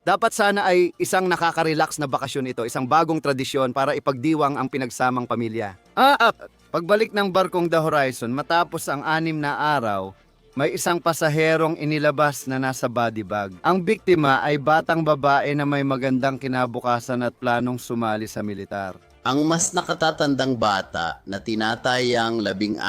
Dapat sana ay isang nakaka-relax na bakasyon ito, isang bagong tradisyon para ipagdiwang ang pinagsamang pamilya. Pagbalik ng barkong The Horizon, matapos ang 6 na araw, may isang pasaherong inilabas na nasa body bag. Ang biktima ay batang babae na may magandang kinabukasan at planong sumali sa militar. Ang mas nakatatandang bata na tinatayang 16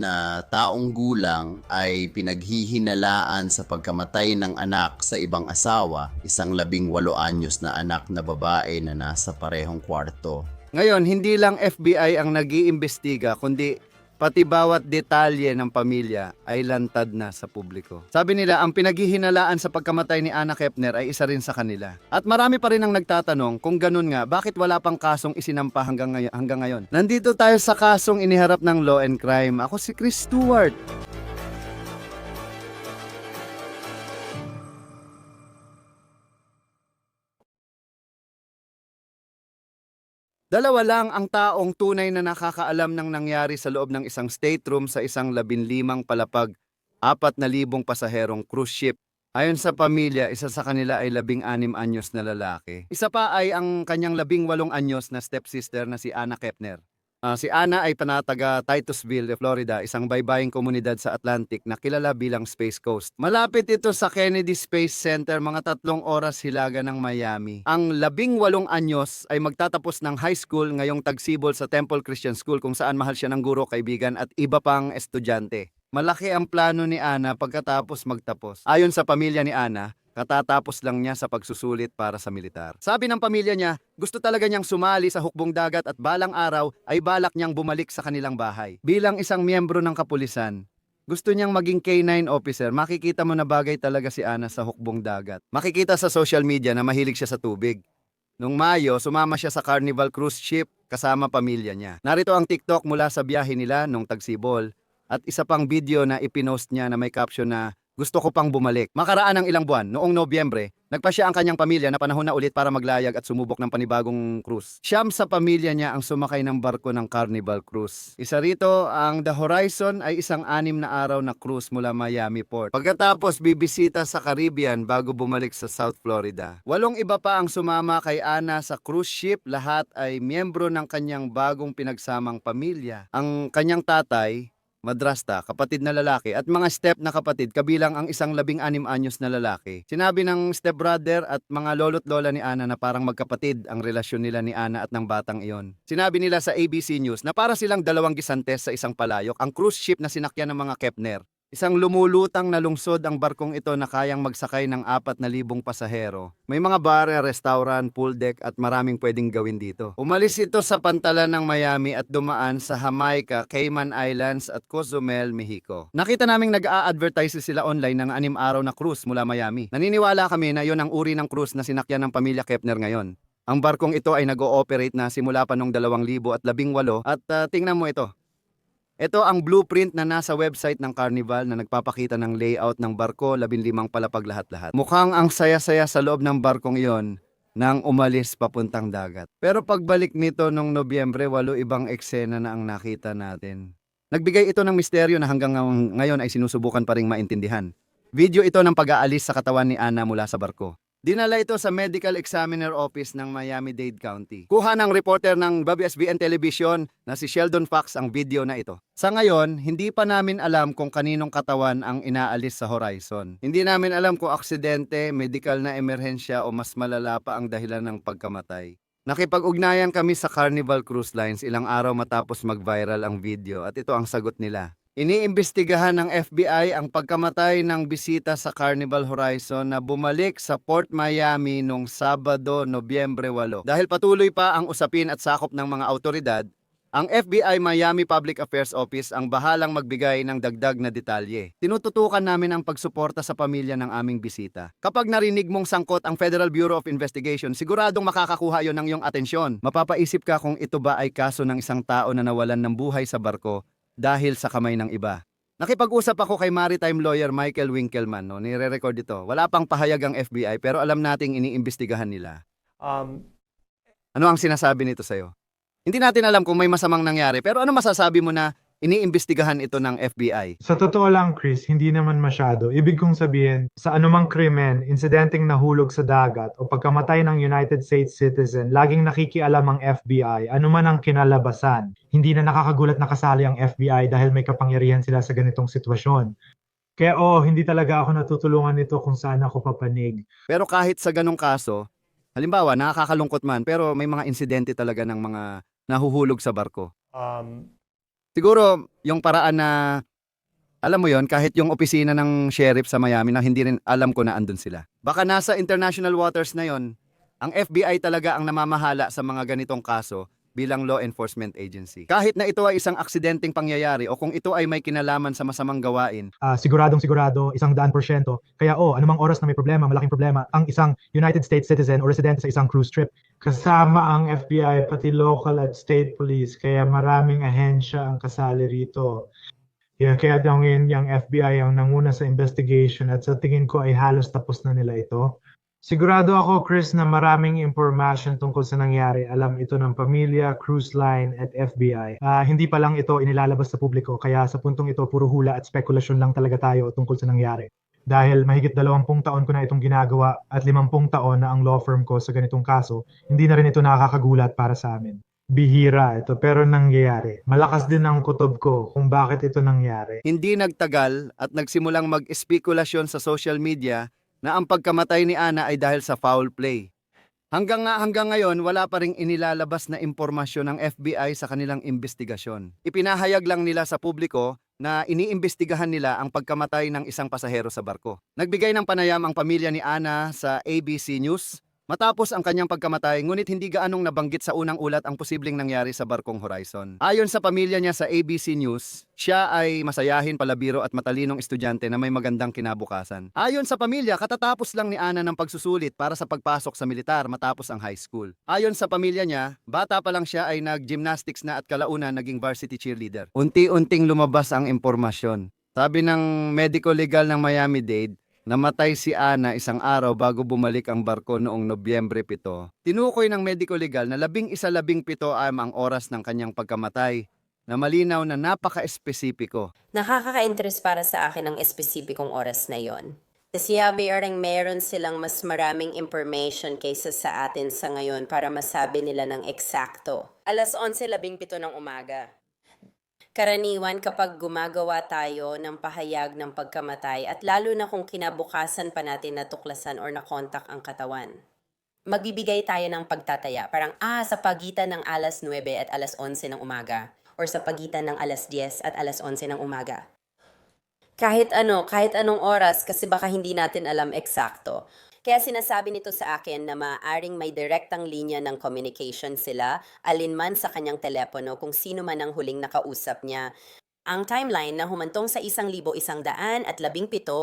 na taong gulang ay pinaghihinalaan sa pagkamatay ng anak sa ibang asawa, isang 18 anyos na anak na babae na nasa parehong kwarto. Ngayon, hindi lang FBI ang nag-iimbestiga, kundi pati bawat detalye ng pamilya ay lantad na sa publiko. Sabi nila, ang pinaghihinalaan sa pagkamatay ni Anna Kepner ay isa rin sa kanila. At marami pa rin ang nagtatanong, kung ganun nga, bakit wala pang kasong isinampa hanggang ngayon? Nandito tayo sa kasong iniharap ng Law and Crime. Ako si Chris Stewart. Dalawa lang ang taong tunay na nakakaalam ng nangyari sa loob ng isang stateroom sa isang 15 palapag, 4,000 pasaherong cruise ship. Ayon sa pamilya, isa sa kanila ay 16 anyos na lalaki. Isa pa ay ang kanyang 18 anyos na stepsister na si Anna Kepner. Si Anna ay taga Titusville, Florida, isang baybaying komunidad sa Atlantic na kilala bilang Space Coast. Malapit ito sa Kennedy Space Center, mga 3 oras hilaga ng Miami. Ang 18 anyos ay magtatapos ng high school ngayong tagsibol sa Temple Christian School kung saan mahal siya ng guro, kaibigan at iba pang estudyante. Malaki ang plano ni Anna pagkatapos magtapos. Ayon sa pamilya ni Anna, katatapos lang niya sa pagsusulit para sa militar. Sabi ng pamilya niya, gusto talaga niyang sumali sa hukbong dagat at balang araw ay balak niyang bumalik sa kanilang bahay. Bilang isang miyembro ng kapulisan, gusto niyang maging K9 officer. Makikita mo na bagay talaga si Anna sa hukbong dagat. Makikita sa social media na mahilig siya sa tubig. Noong Mayo, sumama siya sa Carnival cruise ship kasama pamilya niya. Narito ang TikTok mula sa biyahe nila nung tagsibol at isa pang video na ipinost niya na may caption na gusto ko pang bumalik. Makaraan ng ilang buwan, noong Nobyembre, nagpasya ang kanyang pamilya na panahon na ulit para maglayag at sumubok ng panibagong cruise. Siyam sa pamilya niya ang sumakay ng barko ng Carnival Cruise. Isa rito, ang The Horizon ay isang 6 na araw na cruise mula Miami Port. Pagkatapos, bibisita sa Caribbean bago bumalik sa South Florida. 8 iba pa ang sumama kay Anna sa cruise ship. Lahat ay miyembro ng kanyang bagong pinagsamang pamilya. Ang kanyang tatay, madrasta, kapatid na lalaki at mga step na kapatid kabilang ang isang 16 anyos na lalaki. Sinabi ng stepbrother at mga lolo't lola ni Anna na parang magkapatid ang relasyon nila ni Anna at ng batang iyon. Sinabi nila sa ABC News na para silang dalawang gisantes sa isang palayok, ang cruise ship na sinakyan ng mga Kepner. Isang lumulutang na lungsod ang barkong ito na kayang magsakay ng 4,000 pasahero. May mga bar, restaurant, pool deck at maraming pwedeng gawin dito. Umalis ito sa pantalan ng Miami at dumaan sa Jamaica, Cayman Islands at Cozumel, Mexico. Nakita naming nag-a-advertise sila online ng 6 araw na cruise mula Miami. Naniniwala kami na yon ang uri ng cruise na sinakyan ng pamilya Kepner ngayon. Ang barkong ito ay nag-ooperate na simula pa noong 2018 at tingnan mo ito. Ito ang blueprint na nasa website ng Carnival na nagpapakita ng layout ng barko, 15 palapag lahat-lahat. Mukhang ang saya-saya sa loob ng barkong iyon nang umalis papuntang dagat. Pero pagbalik nito noong Nobyembre, 8 ibang eksena na ang nakita natin. Nagbigay ito ng misteryo na hanggang ngayon ay sinusubukan pa ring maintindihan. Video ito ng pag-aalis sa katawan ni Anna mula sa barko. Dinala ito sa Medical Examiner Office ng Miami-Dade County. Kuha ng reporter ng WSBN Television na si Sheldon Fox ang video na ito. Sa ngayon, hindi pa namin alam kung kaninong katawan ang inaalis sa Horizon. Hindi namin alam kung aksidente, medical na emerhensya o mas malala pa ang dahilan ng pagkamatay. Nakipag-ugnayan kami sa Carnival Cruise Lines ilang araw matapos mag-viral ang video at ito ang sagot nila. Iniimbestigahan ng FBI ang pagkamatay ng bisita sa Carnival Horizon na bumalik sa Port Miami noong Sabado, Nobyembre 8. Dahil patuloy pa ang usapin at sakop ng mga autoridad, ang FBI Miami Public Affairs Office ang bahalang magbigay ng dagdag na detalye. Tinututukan namin ang pagsuporta sa pamilya ng aming bisita. Kapag narinig mong sangkot ang Federal Bureau of Investigation, siguradong makakakuha yon ng iyong atensyon. Mapapaisip ka kung ito ba ay kaso ng isang tao na nawalan ng buhay sa barko dahil sa kamay ng iba. Nakipag-usap ako kay maritime lawyer Michael Winkelman. Nire-record ito. Wala pang pahayag ang FBI pero alam nating iniimbestigahan nila. Ano ang sinasabi nito sa'yo? Hindi natin alam kung may masamang nangyari pero ano masasabi mo na iniimbestigahan ito ng FBI. Sa totoo lang, Chris, hindi naman masyado. Ibig kong sabihin, sa anumang krimen, insidenteng nahulog sa dagat o pagkamatay ng United States citizen, laging nakikialam ang FBI, anuman ang kinalabasan. Hindi na nakakagulat na kasali ang FBI dahil may kapangyarihan sila sa ganitong sitwasyon. Kaya hindi talaga ako natutulungan nito kung saan ako papanig. Pero kahit sa ganong kaso, halimbawa, nakakalungkot man, pero may mga insidente talaga ng mga nahuhulog sa barko. Siguro, yung paraan na, alam mo yon, kahit yung opisina ng sheriff sa Miami na hindi rin alam ko na andun sila. Baka nasa international waters na yon, ang FBI talaga ang namamahala sa mga ganitong kaso bilang law enforcement agency. Kahit na ito ay isang aksidenteng pangyayari o kung ito ay may kinalaman sa masamang gawain, Siguradong sigurado, 100%. Kaya anumang oras na may problema, malaking problema, ang isang United States citizen o residente sa isang cruise trip, kasama ang FBI, pati local at state police, kaya maraming ahensya ang kasali rito. Kaya daw ngayon yung FBI ang nanguna sa investigation at sa tingin ko ay halos tapos na nila ito. Sigurado ako, Chris, na maraming information tungkol sa nangyari. Alam ito ng pamilya, cruise line, at FBI. Hindi pa lang ito inilalabas sa publiko, kaya sa puntong ito, puro hula at spekulasyon lang talaga tayo tungkol sa nangyari. Dahil mahigit 20 taon ko na itong ginagawa at 50 taon na ang law firm ko sa ganitong kaso, hindi na rin ito nakakagulat para sa amin. Bihira ito, pero nangyayari. Malakas din ang kutob ko kung bakit ito nangyari. hindi nagtagal at nagsimulang mag-espekulasyon sa social media na ang pagkamatay ni Ana ay dahil sa foul play. Hanggang ngayon, wala pa ring inilalabas na impormasyon ng FBI sa kanilang investigasyon. Ipinahayag lang nila sa publiko na iniimbestigahan nila ang pagkamatay ng isang pasahero sa barko. Nagbigay ng panayam ang pamilya ni Ana sa ABC News matapos ang kanyang pagkamatay, ngunit hindi gaanong nabanggit sa unang ulat ang posibleng nangyari sa barkong Horizon. Ayon sa pamilya niya sa ABC News, siya ay masayahin, palabiro at matalinong estudyante na may magandang kinabukasan. Ayon sa pamilya, katatapos lang ni Ana ng pagsusulit para sa pagpasok sa militar matapos ang high school. Ayon sa pamilya niya, bata pa lang siya ay nag-gymnastics na at kalaunan naging varsity cheerleader. Unti-unting lumabas ang impormasyon. Sabi ng medical legal ng Miami-Dade, namatay si Ana isang araw bago bumalik ang barko noong Nobyembre 7. Tinukoy ng medical legal na 11-17 ang oras ng kanyang pagkamatay, na malinaw na napaka-espesipiko. Nakaka-interest para sa akin ang espesipikong oras na yon. Kasi parang meron silang mas maraming information kaysa sa atin sa ngayon para masabi nila ng eksakto. 11:17 ng umaga. Karaniwan kapag gumagawa tayo ng pahayag ng pagkamatay at lalo na kung kinabukasan pa natin natuklasan or nakontak ang katawan, magbibigay tayo ng pagtataya. Parang, sa pagitan ng 9 at 11 ng umaga or sa pagitan ng 10 at 11 ng umaga. Kahit anong oras kasi baka hindi natin alam eksakto. Kaya sinasabi nito sa akin na maaaring may direktang linya ng communication sila, alinman sa kanyang telepono kung sino man ang huling nakausap niya. Ang timeline na humantong sa 1,117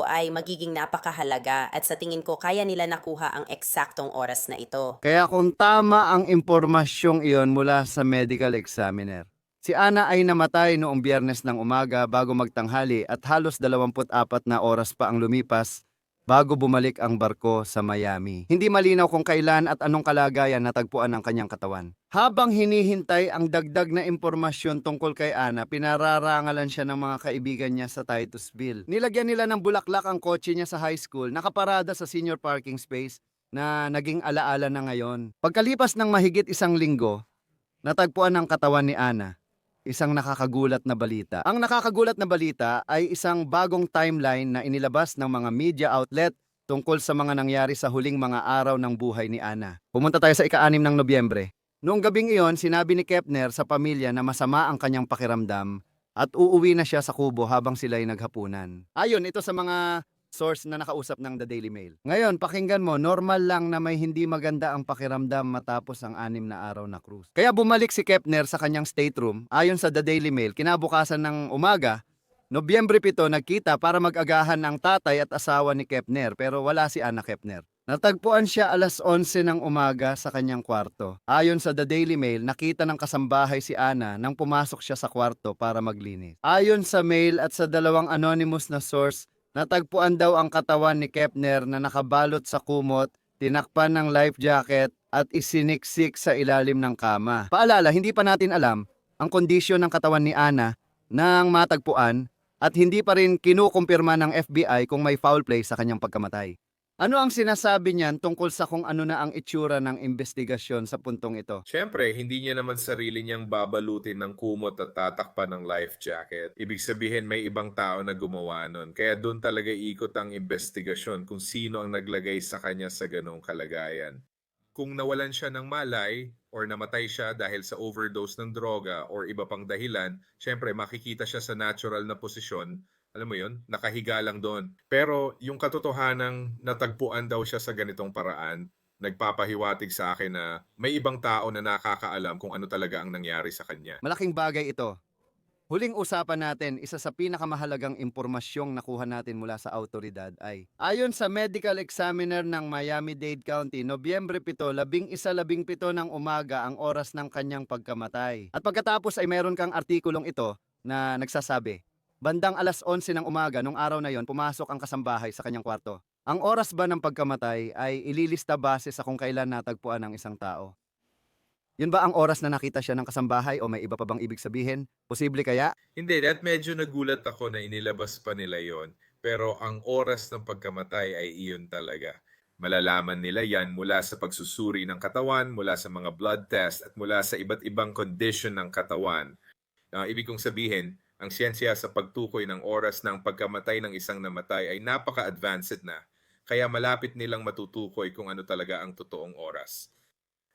ay magiging napakahalaga at sa tingin ko kaya nila nakuha ang eksaktong oras na ito. Kaya kung tama ang impormasyong iyon mula sa medical examiner, si Ana ay namatay noong Biyernes ng umaga bago magtanghali at halos 24 na oras pa ang lumipas bago bumalik ang barko sa Miami. Hindi malinaw kung kailan at anong kalagayan natagpuan ang kanyang katawan. Habang hinihintay ang dagdag na impormasyon tungkol kay Ana, pinararangalan siya ng mga kaibigan niya sa Titusville. Nilagyan nila ng bulaklak ang kotse niya sa high school, nakaparada sa senior parking space na naging alaala na ngayon. Pagkalipas ng mahigit 1 linggo, natagpuan ang katawan ni Ana. Isang nakakagulat na balita. Ang nakakagulat na balita ay isang bagong timeline na inilabas ng mga media outlet tungkol sa mga nangyari sa huling mga araw ng buhay ni Ana. Pumunta tayo sa ika-6 ng Nobyembre. Noong gabing iyon, sinabi ni Kepner sa pamilya na masama ang kanyang pakiramdam at uuwi na siya sa Kubo habang sila'y naghapunan. Ayon ito sa mga source na nakausap ng The Daily Mail. Ngayon, pakinggan mo, normal lang na may hindi maganda ang pakiramdam matapos ang 6 na araw na cruise. Kaya bumalik si Kepner sa kanyang stateroom. Ayon sa The Daily Mail, kinabukasan ng umaga, Nobyembre 7, nagkita para mag-agahan ng tatay at asawa ni Kepner pero wala si Ana Kepner. Natagpuan siya 11:00 ng umaga sa kanyang kwarto. Ayon sa The Daily Mail, nakita ng kasambahay si Ana nang pumasok siya sa kwarto para maglinis. Ayon sa Mail at sa dalawang anonymous na source, natagpuan daw ang katawan ni Kepner na nakabalot sa kumot, tinakpan ng life jacket at isiniksik sa ilalim ng kama. Paalala, hindi pa natin alam ang kondisyon ng katawan ni Ana ng matagpuan at hindi pa rin kinukumpirma ng FBI kung may foul play sa kanyang pagkamatay. Ano ang sinasabi niyan tungkol sa kung ano na ang itsura ng investigasyon sa puntong ito? Siyempre, hindi niya naman sarili niyang babalutin ng kumot at tatakpan ng life jacket. Ibig sabihin may ibang tao na gumawa nun. Kaya doon talaga ikot ang investigasyon kung sino ang naglagay sa kanya sa ganong kalagayan. Kung nawalan siya ng malay or namatay siya dahil sa overdose ng droga or iba pang dahilan, siyempre makikita siya sa natural na posisyon. Alam mo yun, nakahiga lang doon. Pero yung katotohanang natagpuan daw siya sa ganitong paraan, nagpapahiwatig sa akin na may ibang tao na nakakaalam kung ano talaga ang nangyari sa kanya. Malaking bagay ito. Huling usapan natin, isa sa pinakamahalagang impormasyong nakuha natin mula sa autoridad ay ayon sa medical examiner ng Miami-Dade County, Nobyembre 7, 11:17 ng umaga ang oras ng kanyang pagkamatay. At pagkatapos ay meron kang artikulong ito na nagsasabi, bandang alas 11 ng umaga nung araw na yon, pumasok ang kasambahay sa kanyang kwarto. Ang oras ba ng pagkamatay ay ililista base sa kung kailan natagpuan ng isang tao. Yun ba ang oras na nakita siya ng kasambahay o may iba pa bang ibig sabihin? Posible kaya? Hindi, at medyo nagulat ako na inilabas pa nila yon. Pero ang oras ng pagkamatay ay iyon talaga. Malalaman nila yan mula sa pagsusuri ng katawan, mula sa mga blood test, at mula sa iba't ibang condition ng katawan. Ibig kong sabihin, ang siyensya sa pagtukoy ng oras ng pagkamatay ng isang namatay ay napaka-advanced na. Kaya malapit nilang matutukoy kung ano talaga ang totoong oras.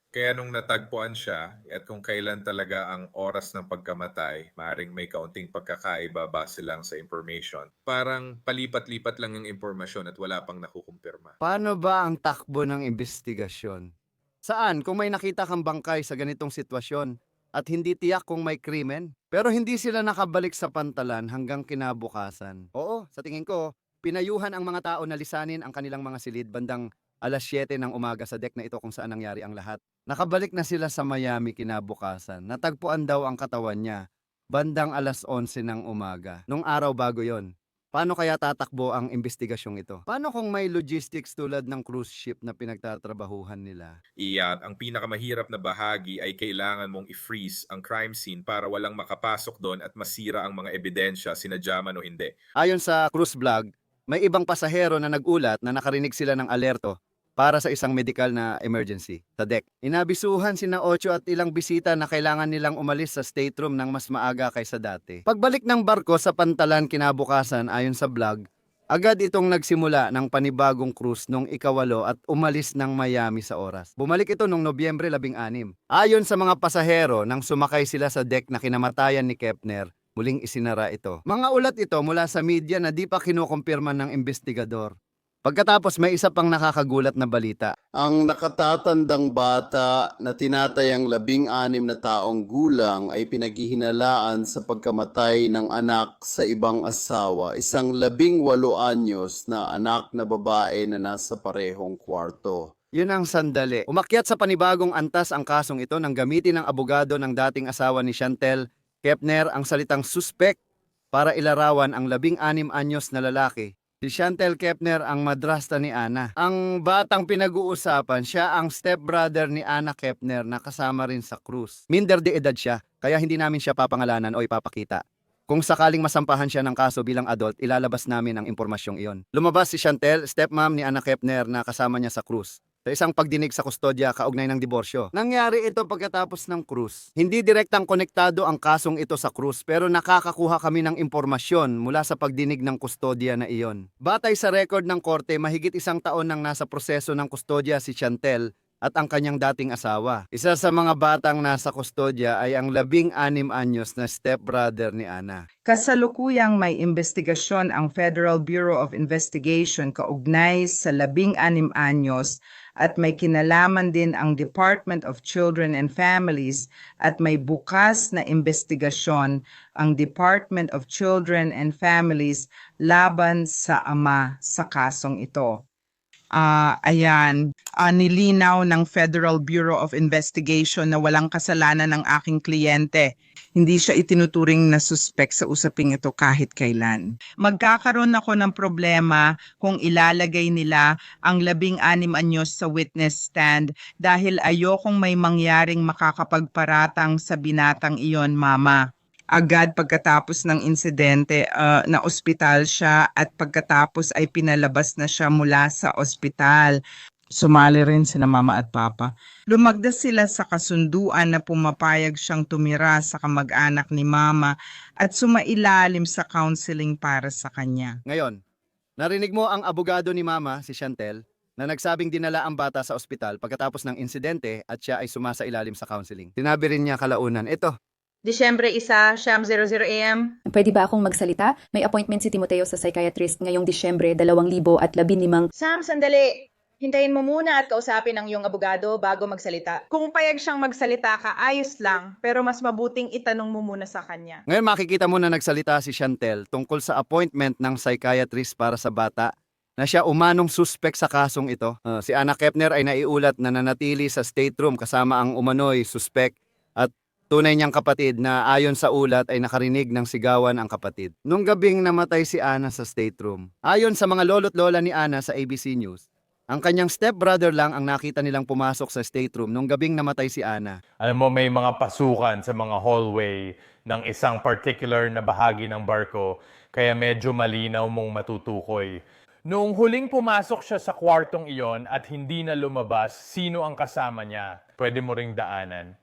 Kaya nung natagpuan siya at kung kailan talaga ang oras ng pagkamatay, maaaring may kaunting pagkakaiba base lang sa information. Parang palipat-lipat lang yung impormasyon at wala pang nakukumpirma. Paano ba ang takbo ng investigasyon? Saan kung may nakita kang bangkay sa ganitong sitwasyon at hindi tiyak kung may krimen? Pero hindi sila nakabalik sa pantalan hanggang kinabukasan. Oo, sa tingin ko, pinayuhan ang mga tao na lisanin ang kanilang mga silid bandang alas 7 ng umaga sa deck na ito kung saan nangyari ang lahat. Nakabalik na sila sa Miami kinabukasan. Natagpuan daw ang katawan niya bandang alas 11 ng umaga. Nung araw bago yon. Paano kaya tatakbo ang investigasyong ito? Paano kung may logistics tulad ng cruise ship na pinagtatrabahuhan nila? Iyan, ang pinakamahirap na bahagi ay kailangan mong i-freeze ang crime scene para walang makapasok doon at masira ang mga ebidensya, sinadya man o hindi. Ayon sa cruise vlog, may ibang pasahero na nagulat na nakarinig sila ng alerto para sa isang medical na emergency sa deck. Inabisuhan sina Ocho at ilang bisita na kailangan nilang umalis sa stateroom ng mas maaga kaysa dati. Pagbalik ng barko sa pantalan kinabukasan ayon sa vlog, agad itong nagsimula ng panibagong cruise nung ikawalo at umalis ng Miami sa oras. Bumalik ito nung Nobyembre 16. Ayon sa mga pasahero, nang sumakay sila sa deck na kinamatayan ni Kepner, muling isinara ito. Mga ulat ito mula sa media na di pa kinukumpirma ng investigador. Pagkatapos may isa pang nakakagulat na balita. Ang nakatatandang bata na tinatayang 16 na taong gulang ay pinaghihinalaan sa pagkamatay ng anak sa ibang asawa, isang 18 anyos na anak na babae na nasa parehong kwarto. Yun ang sandali. Umakyat sa panibagong antas ang kasong ito nang gamitin ng abogado ng dating asawa ni Chantel Kepner ang salitang suspect para ilarawan ang 16 anyos na lalaki. Si Chantel Kepner ang madrasta ni Ana. Ang batang pinag-uusapan, siya ang stepbrother ni Ana Kepner na kasama rin sa cruise. Minder de edad siya, kaya hindi namin siya papangalanan o ipapakita. Kung sakaling masampahan siya ng kaso bilang adult, ilalabas namin ang impormasyong iyon. Lumabas si Chantel, stepmom ni Ana Kepner na kasama niya sa cruise, sa isang pagdinig sa kustodya kaugnay ng diborsyo. Nangyari ito pagkatapos ng cruise. Hindi direktang konektado ang kasong ito sa cruise pero nakakakuha kami ng impormasyon mula sa pagdinig ng kustodya na iyon. Batay sa record ng korte, mahigit 1 taon nang nasa proseso ng kustodya si Chantel at ang kanyang dating asawa. Isa sa mga batang nasa kustodya ay ang 16 anyos na stepbrother ni Ana. Kasalukuyang may investigasyon ang Federal Bureau of Investigation kaugnay sa 16 anyos at may kinalaman din ang Department of Children and Families at may bukas na investigasyon ang Department of Children and Families laban sa ama sa kasong ito. Nilinaw ng Federal Bureau of Investigation na walang kasalanan ng aking kliyente. Hindi siya itinuturing na suspect sa usaping ito kahit kailan. Magkakaroon ako ng problema kung ilalagay nila ang 16 anyos sa witness stand dahil ayokong may mangyaring makakapagparatang sa binatang iyon, Mama. agad pagkatapos ng insidente, na ospital siya at pagkatapos ay pinalabas na siya mula sa ospital. Sumali rin sina mama at papa. Lumagdas sila sa kasunduan na pumapayag siyang tumira sa kamag-anak ni mama at sumailalim sa counseling para sa kanya. Ngayon, narinig mo ang abogado ni Mama, si Chantel, na nagsabing dinala ang bata sa ospital pagkatapos ng insidente at siya ay sumasailalim sa counseling. Sinabi rin niya kalaunan, ito, Disyembre 1, siyam 00 AM. Pwede ba akong magsalita? May appointment si Timoteo sa psychiatrist ngayong Disyembre 2015. Sam, sandali. Hintayin mo muna at kausapin ang iyong abogado bago magsalita. Kung payag siyang magsalita ka, ayos lang, pero mas mabuting itanong mo muna sa kanya. ngayon makikita mo na nagsalita si Chantel tungkol sa appointment ng psychiatrist para sa bata na siya umanong suspect sa kasong ito. Si Anna Kepner ay naiulat na nanatili sa state room kasama ang umano'y suspect at tunay niyang kapatid na ayon sa ulat ay nakarinig ng sigawan ang kapatid. Nung gabing namatay si Anna sa state room, ayon sa mga lolo't lola ni Anna sa ABC News, ang kanyang stepbrother lang ang nakita nilang pumasok sa state room nung gabing namatay si Anna. Alam mo, may mga pasukan sa mga hallway ng isang particular na bahagi ng barko, kaya medyo malinaw mong matutukoy. Noong huling pumasok siya sa kwartong iyon at hindi na lumabas, sino ang kasama niya? Pwede mo ring daanan.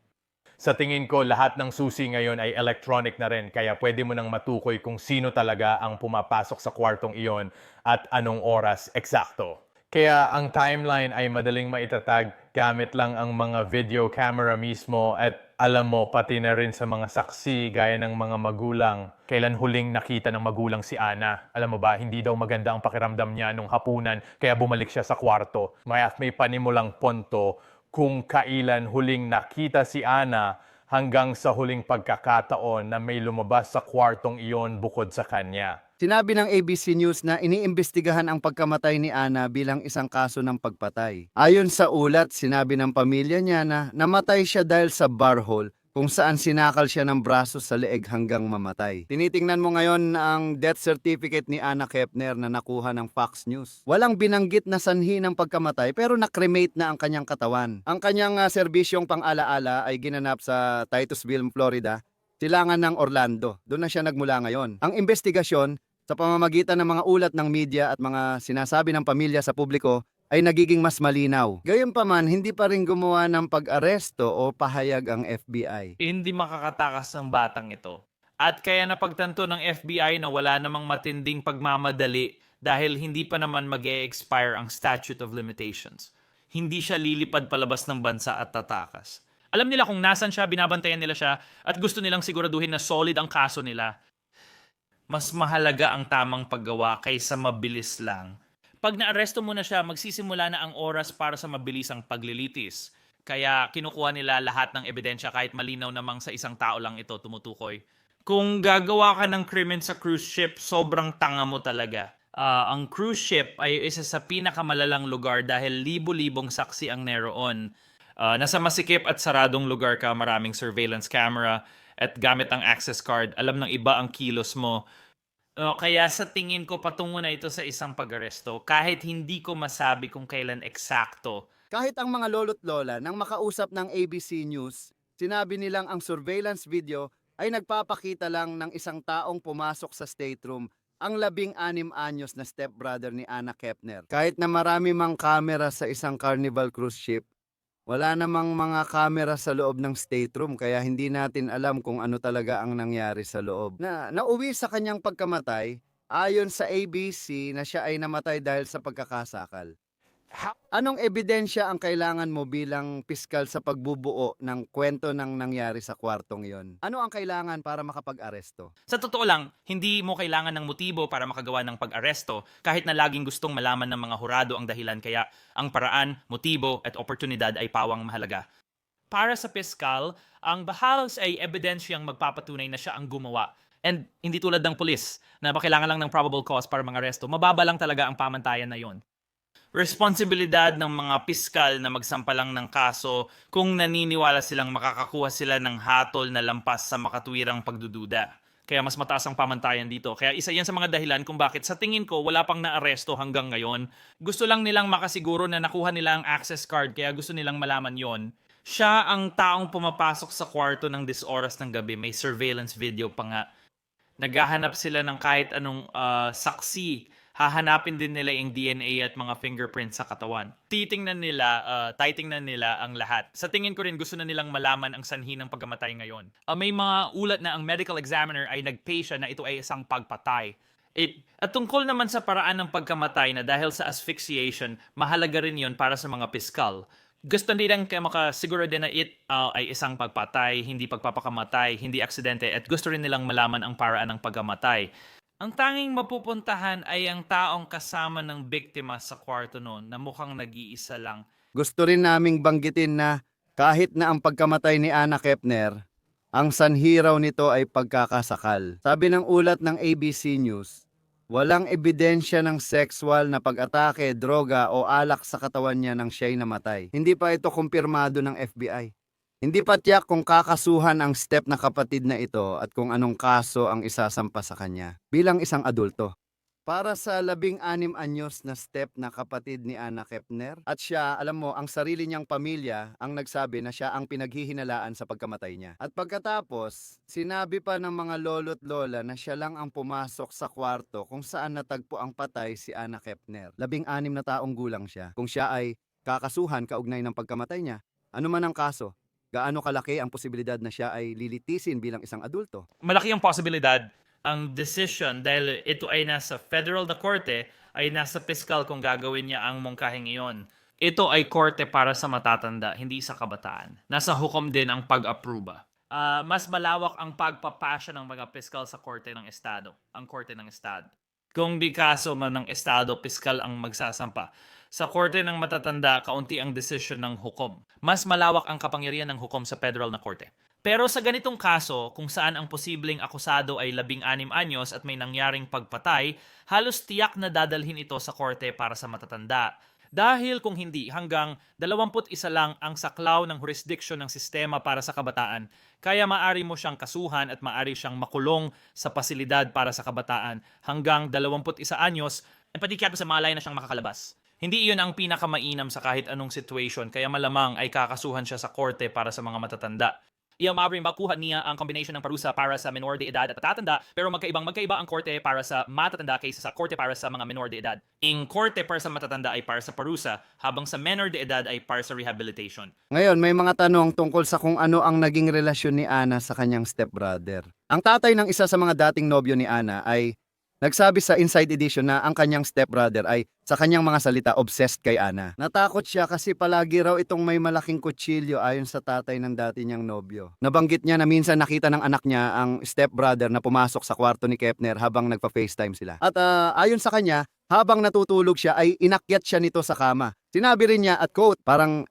Sa tingin ko, lahat ng susi ngayon ay electronic na rin, kaya pwede mo nang matukoy kung sino talaga ang pumapasok sa kwartong iyon at anong oras eksakto. Kaya ang timeline ay madaling maitatag gamit lang ang mga video camera mismo at alam mo pati na rin sa mga saksi gaya ng mga magulang. Kailan huling nakita ng magulang si Ana? Alam mo ba, hindi daw maganda ang pakiramdam niya nung hapunan kaya bumalik siya sa kwarto. May panimulang punto kung kailan huling nakita si Ana hanggang sa huling pagkakataon na may lumabas sa kwartong iyon bukod sa kanya. Sinabi ng ABC News na iniimbestigahan ang pagkamatay ni Ana bilang isang kaso ng pagpatay. Ayon sa ulat, sinabi ng pamilya niya na namatay siya dahil sa bar hole kung saan sinakal siya ng braso sa leeg hanggang mamatay. Tinitingnan mo ngayon ang death certificate ni Anna Kepner na nakuha ng Fox News. Walang binanggit na sanhi ng pagkamatay pero nakremate na ang kanyang katawan. Ang kanyang serbisyong pang-alaala ay ginanap sa Titusville, Florida, silangan ng Orlando. Doon na siya nagmula ngayon. Ang investigasyon sa pamamagitan ng mga ulat ng media at mga sinasabi ng pamilya sa publiko ay nagiging mas malinaw. Gayunpaman, hindi pa rin gumawa ng pag-aresto o pahayag ang FBI. Hindi makakatakas ng batang ito. At kaya napagtanto ng FBI na wala namang matinding pagmamadali dahil hindi pa naman mag-e-expire ang statute of limitations. Hindi siya lilipad palabas ng bansa at tatakas. Alam nila kung nasan siya, binabantayan nila siya at gusto nilang siguraduhin na solid ang kaso nila. Mas mahalaga ang tamang paggawa kaysa mabilis lang. Pag naaresto mo na siya, magsisimula na ang oras para sa mabilisang paglilitis. Kaya kinukuha nila lahat ng ebidensya kahit malinaw namang sa isang tao lang ito tumutukoy. Kung gagawa ka ng krimen sa cruise ship, sobrang tanga mo talaga. Ang cruise ship ay isa sa pinakamalalang lugar dahil libo-libong saksi ang naroon. Nasa masikip at saradong lugar ka, maraming surveillance camera, at gamit ang access card, alam ng iba ang kilos mo. Kaya sa tingin ko patungo na ito sa isang pag-aresto kahit hindi ko masabi kung kailan eksakto. Kahit ang mga lolo't lola nang makausap ng ABC News, sinabi nilang ang surveillance video ay nagpapakita lang ng isang taong pumasok sa state room, ang 16 anyos na stepbrother ni Anna Kepner. Kahit na marami mang kamera sa isang Carnival cruise ship, wala namang mga kamera sa loob ng stateroom kaya hindi natin alam kung ano talaga ang nangyari sa loob. Nauwi sa kanyang pagkamatay, ayon sa ABC na siya ay namatay dahil sa pagkakasakal. Anong ebidensya ang kailangan mo bilang piskal sa pagbubuo ng kwento ng nangyari sa kwartong iyon? Ano ang kailangan para makapag-aresto? Sa totoo lang, hindi mo kailangan ng motibo para makagawa ng pag-aresto kahit na laging gustong malaman ng mga hurado ang dahilan kaya ang paraan, motibo at oportunidad ay pawang mahalaga. Para sa piskal, ang bahalas ay ebidensyang magpapatunay na siya ang gumawa. And hindi tulad ng pulis na kailangan lang ng probable cause para mang-aresto, mababa lang talaga ang pamantayan na yon. Responsibilidad ng mga piskal na magsampalang ng kaso kung naniniwala silang makakakuha sila ng hatol na lampas sa makatuwirang pagdududa. Kaya mas mataas ang pamantayan dito. Kaya isa yan sa mga dahilan kung bakit sa tingin ko wala pang naaresto hanggang ngayon. Gusto lang nilang makasiguro na nakuha nila ang access card kaya gusto nilang malaman yon. Siya ang taong pumapasok sa kwarto ng oras ng gabi. May surveillance video pa nga. Naghahanap sila ng kahit anong saksi. Hahanapin din nila yung DNA at mga fingerprints sa katawan. Titingnan nila ang lahat. Sa tingin ko rin gusto na nilang malaman ang sanhi ng pagkamatay ngayon. May mga ulat na ang medical examiner ay nagpay siya na ito ay isang pagpatay. At tungkol naman sa paraan ng pagkamatay na dahil sa asphyxiation, mahalaga rin yon para sa mga piskal. Gusto nilang makasiguro din na ay isang pagpatay, hindi pagpapakamatay, hindi aksidente, at gusto rin nilang malaman ang paraan ng pagkamatay. Ang tanging mapupuntahan ay ang taong kasama ng biktima sa kwarto noon na mukhang nag-iisa lang. Gusto rin naming banggitin na kahit na ang pagkamatay ni Anna Kepner, ang sanhi raw nito ay pagkakasakal. Sabi ng ulat ng ABC News, walang ebidensya ng sexual na pag-atake, droga o alak sa katawan niya nang siya'y namatay. Hindi pa ito kumpirmado ng FBI. Hindi pa tiyak kung kakasuhan ang step na kapatid na ito at kung anong kaso ang isasampa sa kanya bilang isang adulto. Para sa 16 anyos na step na kapatid ni Anna Kepner, at siya, alam mo, ang sarili niyang pamilya ang nagsabi na siya ang pinaghihinalaan sa pagkamatay niya. At pagkatapos, sinabi pa ng mga lolo't lola na siya lang ang pumasok sa kwarto kung saan natagpo ang patay si Anna Kepner. 16 na taong gulang siya. Kung siya ay kakasuhan kaugnay ng pagkamatay niya, ano man ang kaso, gaano kalaki ang posibilidad na siya ay lilitisin bilang isang adulto? Malaki ang posibilidad ang decision dahil ito ay nasa federal na korte ay nasa piskal kung gagawin niya ang mungkahing iyon. Ito ay korte para sa matatanda, hindi sa kabataan. Nasa hukom din ang pag-aproba. Mas malawak ang pagpapasya ng mga piskal sa korte ng estado, ang korte ng estado. Kung di kaso man ng estado, piskal ang magsasampa. Sa korte ng matatanda, kaunti ang desisyon ng hukom. Mas malawak ang kapangyarihan ng hukom sa federal na korte. Pero sa ganitong kaso, kung saan ang posibleng akusado ay 16 anyos at may nangyaring pagpatay, halos tiyak na dadalhin ito sa korte para sa matatanda. Dahil kung hindi, hanggang 21 lang ang saklaw ng jurisdiction ng sistema para sa kabataan, kaya maari mo siyang kasuhan at maari siyang makulong sa pasilidad para sa kabataan hanggang 21 anyos at patikyado sa malay na siyang makakalabas. Hindi iyon ang pinakamainam sa kahit anong situation, kaya malamang ay kakasuhan siya sa korte para sa mga matatanda. Maaaring makuha niya ang combination ng parusa para sa menor de edad at matatanda, pero magkaiba ang korte para sa matatanda kaysa sa korte para sa mga menor de edad. Ang korte para sa matatanda ay para sa parusa, habang sa menor de edad ay para sa rehabilitation. Ngayon, may mga tanong tungkol sa kung ano ang naging relasyon ni Anna sa kanyang stepbrother. Ang tatay ng isa sa mga dating nobyo ni Anna ay nagsabi sa Inside Edition na ang kanyang stepbrother ay, sa kanyang mga salita, obsessed kay Anna. Natakot siya kasi palagi raw itong may malaking kutsilyo ayon sa tatay ng dati niyang nobyo. Nabanggit niya na minsan nakita ng anak niya ang stepbrother na pumasok sa kwarto ni Kepner habang nagpa-FaceTime sila. At ayon sa kanya, habang natutulog siya ay inakyat siya nito sa kama. Sinabi rin niya at quote, parang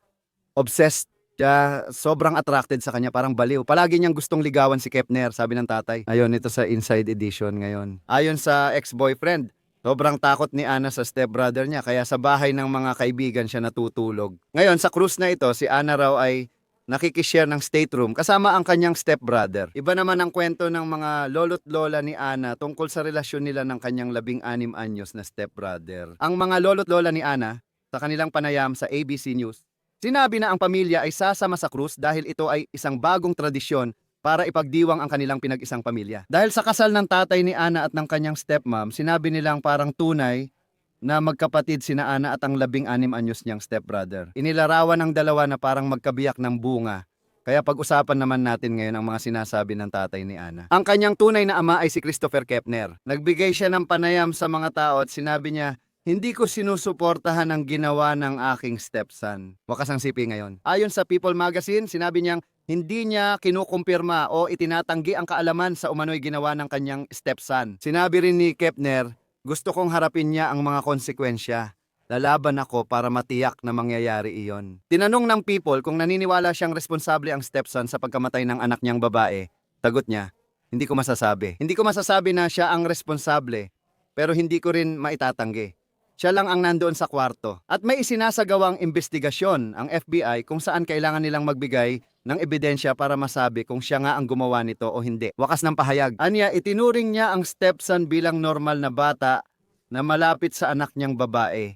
obsessed siya, sobrang attracted sa kanya, parang baliw. Palagi niyang gustong ligawan si Kepner, sabi ng tatay. Ayon, ito sa Inside Edition ngayon. Ayon sa ex-boyfriend, sobrang takot ni Anna sa stepbrother niya, kaya sa bahay ng mga kaibigan siya natutulog. Ngayon, sa cruise na ito, si Anna raw ay nakikishare ng stateroom kasama ang kanyang stepbrother. Iba naman ang kwento ng mga lolo't lola ni Anna tungkol sa relasyon nila ng kanyang 16 anyos na stepbrother. Ang mga lolo't lola ni Anna, sa kanilang panayam sa ABC News, sinabi na ang pamilya ay sasama sa krus dahil ito ay isang bagong tradisyon para ipagdiwang ang kanilang pinag-isang pamilya. Dahil sa kasal ng tatay ni Anna at ng kanyang stepmom, sinabi nilang parang tunay na magkapatid sina Anna at ang 16 anyos niyang stepbrother. Inilarawan ng dalawa na parang magkabiyak ng bunga. Kaya pag-usapan naman natin ngayon ang mga sinasabi ng tatay ni Anna. Ang kanyang tunay na ama ay si Christopher Kepner. Nagbigay siya ng panayam sa mga tao at sinabi niya, hindi ko sinusuportahan ang ginawa ng aking stepson. Wakas ang sipi ngayon. Ayon sa People Magazine, sinabi niyang hindi niya kinukumpirma o itinatanggi ang kaalaman sa umano'y ginawa ng kanyang stepson. Sinabi rin ni Kepner, gusto kong harapin niya ang mga konsekwensya. Lalaban ako para matiyak na mangyayari iyon. Tinanong ng People kung naniniwala siyang responsable ang stepson sa pagkamatay ng anak niyang babae. Tagot niya, hindi ko masasabi. Hindi ko masasabi na siya ang responsable, pero hindi ko rin maitatanggi. Siya lang ang nandoon sa kwarto. At may isinasagawang investigasyon ang FBI kung saan kailangan nilang magbigay ng ebidensya para masabi kung siya nga ang gumawa nito o hindi. Wakas ng pahayag. Anya, itinuring niya ang stepson bilang normal na bata na malapit sa anak niyang babae.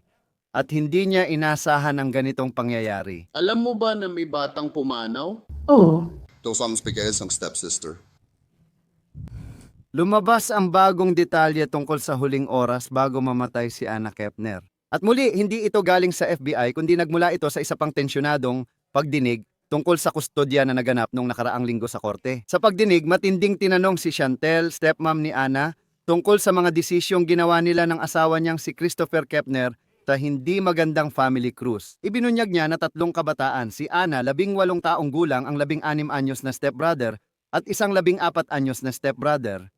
at hindi niya inasahan ang ganitong pangyayari. Alam mo ba na may batang pumanaw? Oo. Ito sa ng stepsister. Lumabas ang bagong detalye tungkol sa huling oras bago mamatay si Anna Kepner. At muli, hindi ito galing sa FBI kundi nagmula ito sa isa pang tensyonadong pagdinig tungkol sa kustodya na naganap nung nakaraang linggo sa korte. Sa pagdinig, matinding tinanong si Chantel, stepmom ni Anna, tungkol sa mga desisyong ginawa nila ng asawa niyang si Christopher Kepner sa hindi magandang family cruise. Ibinunyag niya na 3 kabataan, si Anna, 18 taong gulang, ang 16 anyos na stepbrother, at isang 14 anyos na stepbrother,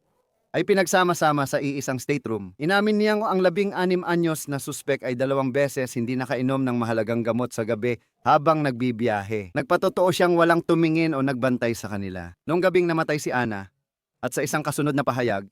ay pinagsama-sama sa iisang stateroom. Inamin niyang ang 16 anyos na suspek ay 2 beses hindi nakainom ng mahalagang gamot sa gabi habang nagbibiyahe. Nagpatotoo siyang walang tumingin o nagbantay sa kanila. Noong gabing namatay si Anna, at sa isang kasunod na pahayag,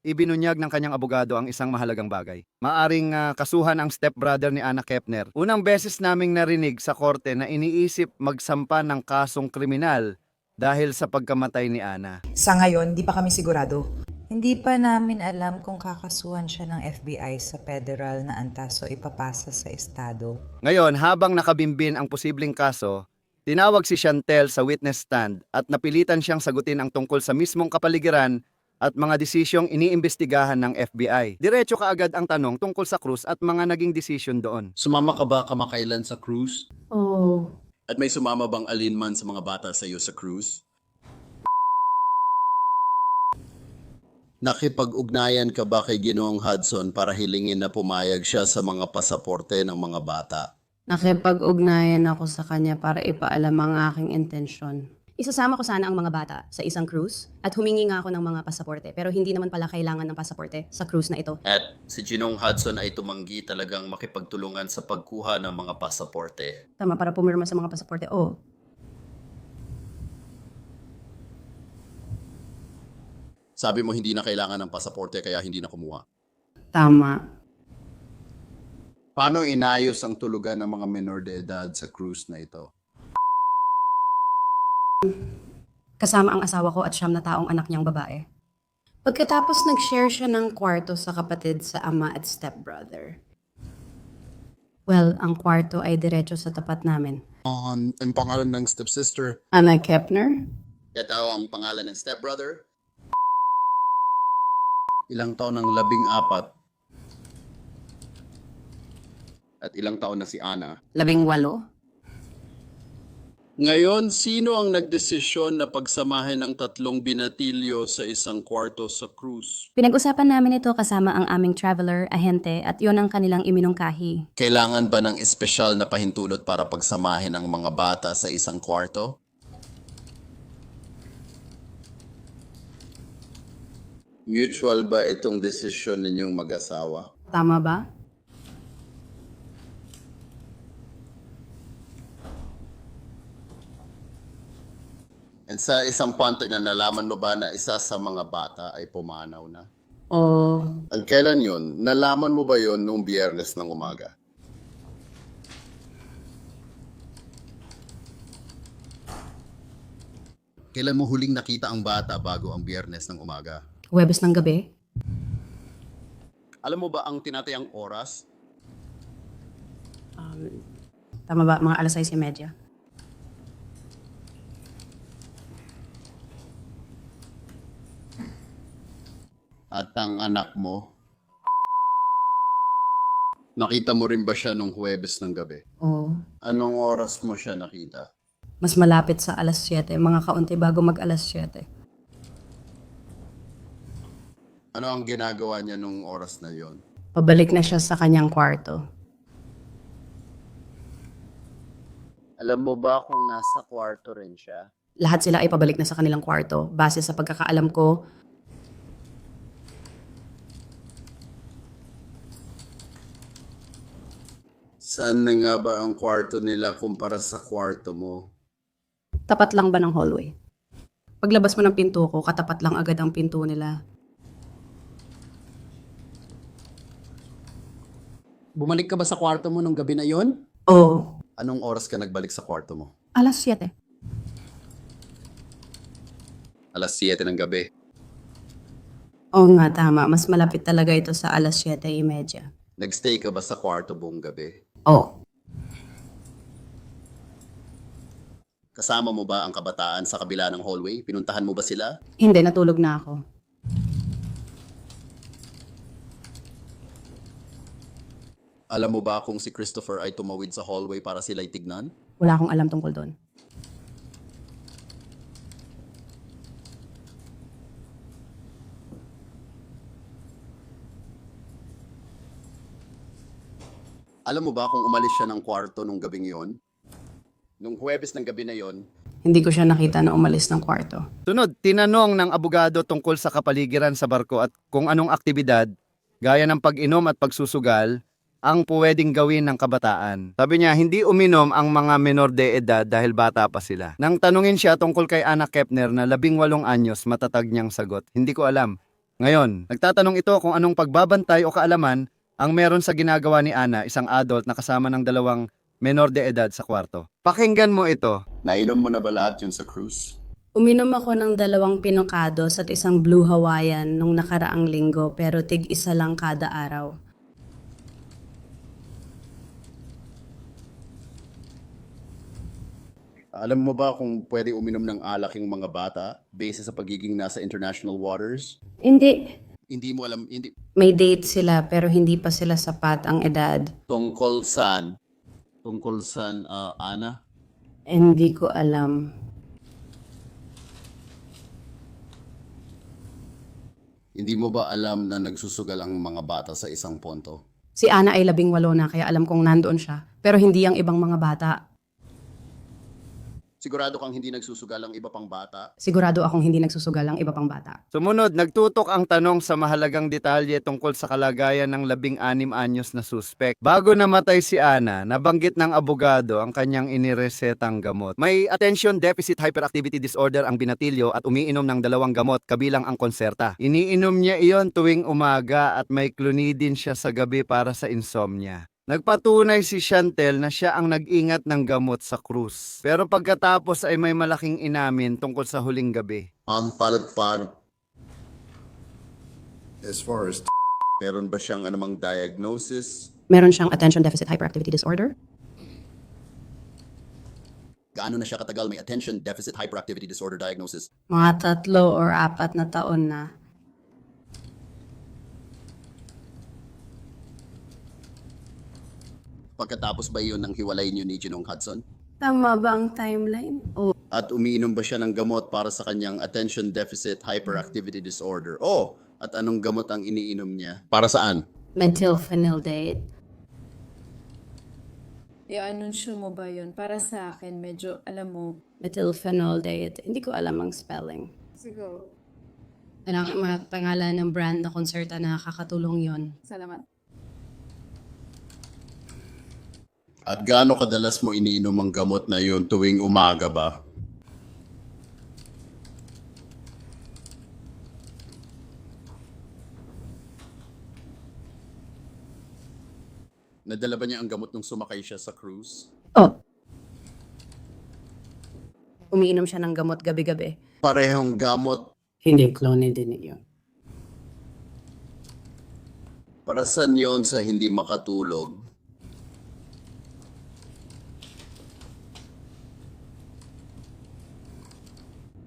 ibinunyag ng kanyang abogado ang isang mahalagang bagay. Maaring kasuhan ang stepbrother ni Anna Kepner. Unang beses naming narinig sa korte na iniisip magsampa ng kasong kriminal dahil sa pagkamatay ni Anna. Sa ngayon, di pa kami sigurado. Hindi pa namin alam kung kakasuhan siya ng FBI sa federal na antas o ipapasa sa estado. Ngayon, habang nakabimbin ang posibleng kaso, tinawag si Chantel sa witness stand at napilitan siyang sagutin ang tungkol sa mismong kapaligiran at mga desisyong iniimbestigahan ng FBI. Diretso kaagad ang tanong tungkol sa cruise at mga naging desisyon doon. Sumama ka ba kamakailan sa cruise? Oo. At may sumama bang alinman sa mga bata sa iyo sa cruise? Nakipag-ugnayan ka ba kay Ginoong Hudson para hilingin na pumayag siya sa mga pasaporte ng mga bata? Nakipag-ugnayan ako sa kanya para ipaalam ang aking intensyon. Isasama ko sana ang mga bata sa isang cruise at humingi nga ako ng mga pasaporte pero hindi naman pala kailangan ng pasaporte sa cruise na ito. At si Ginoong Hudson ay tumanggi talagang makipagtulungan sa pagkuha ng mga pasaporte. Tama, para pumirma sa mga pasaporte. Oo. Sabi mo hindi na kailangan ng pasaporte kaya hindi na kumuha. Tama. Paano inayos ang tulugan ng mga menor de edad sa cruise na ito? Kasama ang asawa ko at 9 na taong anak niyang babae. Pagkatapos nag-share siya ng kwarto sa kapatid sa ama at stepbrother. Well, ang kwarto ay diretso sa tapat namin. Ang pangalan ng stepsister. Anna Kepner? Ito ang pangalan ng stepbrother. Ilang taon ng 14. At ilang taon na si Anna. 18. Ngayon, sino ang nagdesisyon na pagsamahin ang 3 binatilyo sa isang kwarto sa cruise? Pinag-usapan namin ito kasama ang aming traveler, ahente at yon ang kanilang iminungkahi. Kailangan ba ng espesyal na pahintulot para pagsamahin ang mga bata sa isang kwarto? Mutual ba itong desisyon ninyong mag-asawa? Tama ba? And sa isang punto na nalaman mo ba na isa sa mga bata ay pumanaw na? O Ang kailan yun? Nalaman mo ba yun nung Biyernes ng umaga? Kailan mo huling nakita ang bata bago ang Biyernes ng umaga? Huwebes ng gabi? Alam mo ba ang tinatayang oras? Tama ba? Mga 6:30. At ang anak mo? Nakita mo rin ba siya nung Huwebes ng gabi? Oo. Anong oras mo siya nakita? Mas malapit sa 7:00, mga kaunti bago mag 7:00. Ano ang ginagawa niya nung oras na yon? Pabalik na siya sa kanyang kwarto. Alam mo ba kung nasa kwarto rin siya? Lahat sila ay pabalik na sa kanilang kwarto. Base sa pagkakaalam ko, Saan na nga ba ang kwarto nila kumpara sa kwarto mo? tapat lang ba ng hallway? Paglabas mo ng pinto ko, katapat lang agad ang pinto nila. Bumalik ka ba sa kwarto mo nung gabi na yon? Oo. Anong oras ka nagbalik sa kwarto mo? 7:00. Alas 7 ng gabi. Oo nga, tama. Mas malapit talaga ito sa 7:30. Nagstay ka ba sa kwarto buong gabi? Oh, Kasama mo ba ang kabataan sa kabila ng hallway? Pinuntahan mo ba sila? hindi, natulog na ako. Alam mo ba kung si Christopher ay tumawid sa hallway para sila'y tignan? Wala akong alam tungkol doon. Alam mo ba kung umalis siya ng kwarto nung gabing yon? Nung Huwebes ng gabi na yon, Hindi ko siya nakita na umalis ng kwarto. Sunod, tinanong ng abogado tungkol sa kapaligiran sa barko at kung anong aktibidad, gaya ng pag-inom at pagsusugal, ang pwedeng gawin ng kabataan. Sabi niya, hindi uminom ang mga menor de edad dahil bata pa sila. Nang tanungin siya tungkol kay Anna Kepner na 18 anyos, matatag niyang sagot, hindi ko alam. Ngayon, nagtatanong ito kung anong pagbabantay o kaalaman ang meron sa ginagawa ni Anna, isang adult na kasama ng 2 menor de edad sa kwarto. Pakinggan mo ito. nainom mo na ba lahat yun sa cruise? Uminom ako ng 2 pinokados at isang Blue Hawaiian nung nakaraang linggo pero tig-isa lang kada araw. Alam mo ba kung pwede uminom ng alak yung mga bata base sa pagiging nasa international waters? Hindi. Hindi mo alam, hindi. May date sila pero hindi pa sila sapat ang edad. Tungkol saan? Ana? Hindi ko alam. Hindi mo ba alam na nagsusugal ang mga bata sa isang ponto? Si Ana ay 18 na kaya alam kong nandoon siya pero hindi ang ibang mga bata. Sigurado kang hindi nagsusugal ang iba pang bata? Sigurado akong hindi nagsusugal ang iba pang bata. Sumunod, nagtutok ang tanong sa mahalagang detalye tungkol sa kalagayan ng 16 anyos na suspect. Bago namatay si Ana, nabanggit ng abogado ang kanyang iniresetang gamot. May attention deficit hyperactivity disorder ang binatilyo at umiinom ng 2 gamot kabilang ang Concerta. Iniinom niya iyon tuwing umaga at may clonidine siya sa gabi para sa insomnia. Nagpatunay si Chantel na siya ang nag-ingat ng gamot sa cruise. Pero pagkatapos ay may malaking inamin tungkol sa huling gabi. Ang paano? As far as meron ba siyang anumang diagnosis? Meron siyang attention deficit hyperactivity disorder. Gaano na siya katagal may attention deficit hyperactivity disorder diagnosis? Mga 3 or 4 na taon na. Pagkatapos ba iyon ng hiwalay niyo ni Ginong Hudson? Tama ba ang timeline? Oh, At umiinom ba siya ng gamot para sa kanyang attention deficit hyperactivity disorder? Oh, at anong gamot ang iniinom niya? Para saan? methylphenidate. I-anunsyo mo ba yun? Para sa akin, medyo, alam mo, Methylphenidate. Hindi ko alam ang spelling. siguro, Ang mga pangalan ng brand na Concerta na nakakatulong yon. salamat. At gaano kadalas mo iniinom ang gamot na yun tuwing umaga ba? Nadala ba niya ang gamot nung sumakay siya sa cruise? Oh. Umiinom siya ng gamot gabi-gabi. Parehong gamot. Hindi, clonidine yun. Para saan yun sa hindi makatulog?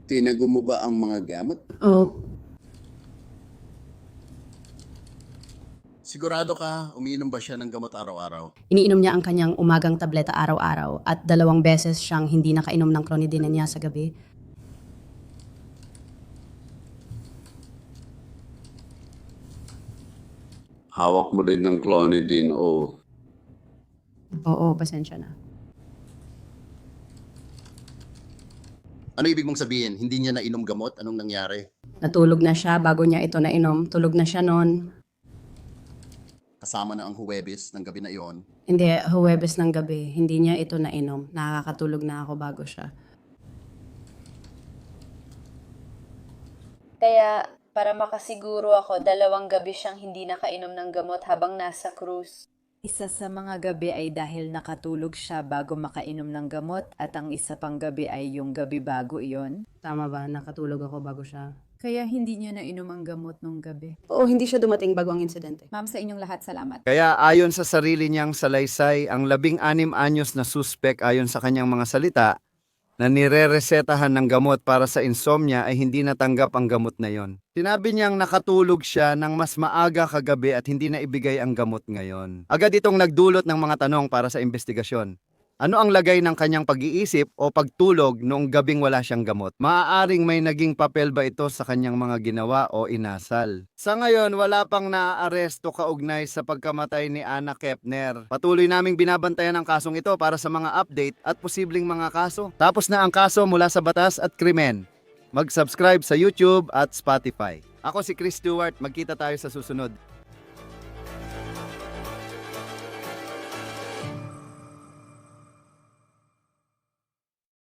Tinago mo ba ang mga gamot? Oh, Sigurado ka, umiinom ba siya ng gamot araw-araw? iniinom niya ang kanyang umagang tableta araw-araw at 2 beses siyang hindi nakainom ng clonidine niya sa gabi. Hawak mo din ng clonidine o Oo, pasensya na. ano ibig mong sabihin? Hindi niya nainom gamot? Anong nangyari? Natulog na siya bago niya ito nainom. Tulog na siya noon. Kasama na ang Huwebes ng gabi na iyon. Hindi, Huwebes ng gabi. Hindi niya ito nainom. Nakakatulog na ako bago siya. Kaya, para makasiguro ako, 2 gabi siyang hindi nakainom ng gamot habang nasa cruise. Isa sa mga gabi ay dahil nakatulog siya bago makainom ng gamot at ang isa pang gabi ay yung gabi bago iyon. Tama ba? Nakatulog ako bago siya. Kaya hindi niya nainom ang gamot nung gabi. Oo, hindi siya dumating bago ang insidente. Ma'am, sa inyong lahat, salamat. Kaya ayon sa sarili niyang salaysay, ang 16 anyos na suspek ayon sa kanyang mga salita, na nire-resetahan ng gamot para sa insomnia ay hindi natanggap ang gamot na yon. Sinabi niyang nakatulog siya ng mas maaga kagabi at hindi na ibigay ang gamot ngayon. Agad itong nagdulot ng mga tanong para sa investigasyon. Ano ang lagay ng kanyang pag-iisip o pagtulog noong gabing wala siyang gamot? Maaaring may naging papel ba ito sa kanyang mga ginawa o inasal? Sa ngayon, wala pang naaaresto kaugnay sa pagkamatay ni Anna Kepner. Patuloy naming binabantayan ang kasong ito para sa mga update at posibleng mga kaso. Tapos na ang kaso mula sa Batas at Krimen. Mag-subscribe sa YouTube at Spotify. Ako si Chris Stewart. Magkita tayo sa susunod.